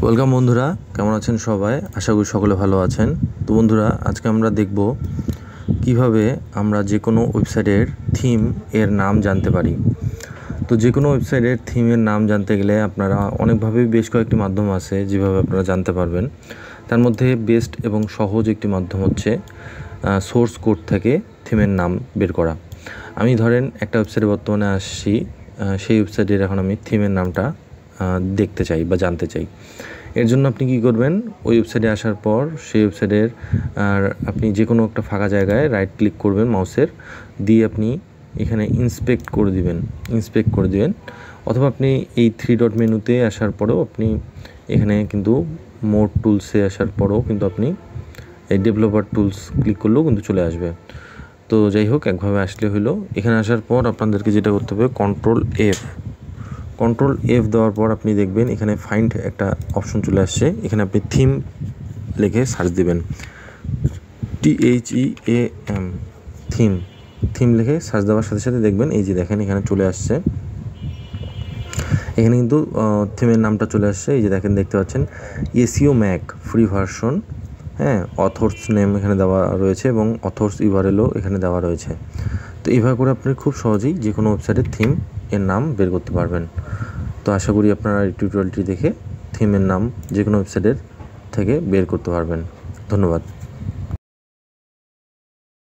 Welcome বন্ধুরা, কেমন আছেন সবাই? আশা করি সকলে ভালো আছেন। তো বন্ধুরা, আজকে আমরা দেখব কিভাবে আমরা যে কোনো ওয়েবসাইটের থিম এর নাম জানতে পারি। তো যে কোনো ওয়েবসাইটের থিমের নাম জানতে গেলে আপনারা অনেকভাবেই বেশ কয়েকটি মাধ্যম আছে যেভাবে আপনারা জানতে পারবেন। তার মধ্যে বেস্ট এবং সহজ একটি মাধ্যম হচ্ছে সোর্স কোড থেকে থিমের নাম বের করা। আমি ধরেন একটা ওয়েবসাইটে বর্তমানে আসছি, সেই ওয়েবসাইটের এখন আমি থিমের নামটা দেখতে চাই বা জানতে চাই। এর জন্য আপনি কি করবেন, ওই ওয়েবসাইটে আসার পর সেই ওয়েবসাইটের আপনি যে কোনো একটা ফাঁকা জায়গায় রাইট ক্লিক করবেন মাউসের দিয়ে, আপনি এখানে ইন্সপেক্ট করে দিবেন। অথবা আপনি এই 3 ডট মেনুতে আসার পরেও আপনি এখানে কিন্তু মোর টুলসে আসার পরেও কিন্তু আপনি এই ডেভেলপার টুলস ক্লিক করলেও কিন্তু চলে আসবে। তো যাই হোক, একভাবে আসলে হলো। এখানে আসার পর আপনাদেরকে যেটা করতে হবে, কন্ট্রোল এফ দেওয়ার পর আপনি দেখবেন এখানে ফাইন্ড একটা অপশন চলে আসছে। এখানে আপনি থিম লিখে সার্চ দিবেন, THEAM, থিম লিখে সার্চ দেওয়ার সাথে সাথে দেখবেন এই যে দেখেন এখানে চলে আসছে। এখানে কিন্তু থিমের নামটা চলে আসছে, এই যে দেখেন, দেখতে পাচ্ছেন SEO ম্যাক ফ্রি ভার্সন। হ্যাঁ, অথর্স নেম এখানে দেওয়া রয়েছে এবং অথর্স ইউআরএলও এখানে দেওয়া রয়েছে। তো এইভাবে করে আপনি খুব সহজেই যে কোনো ওয়েবসাইটের থিম এর নাম বের করতে পারবেন। তো আশা করি আপনারা এই টিউটোরিয়ালটি দেখে থিমের নাম যে কোনো ওয়েবসাইটের থেকে বের করতে পারবেন। ধন্যবাদ।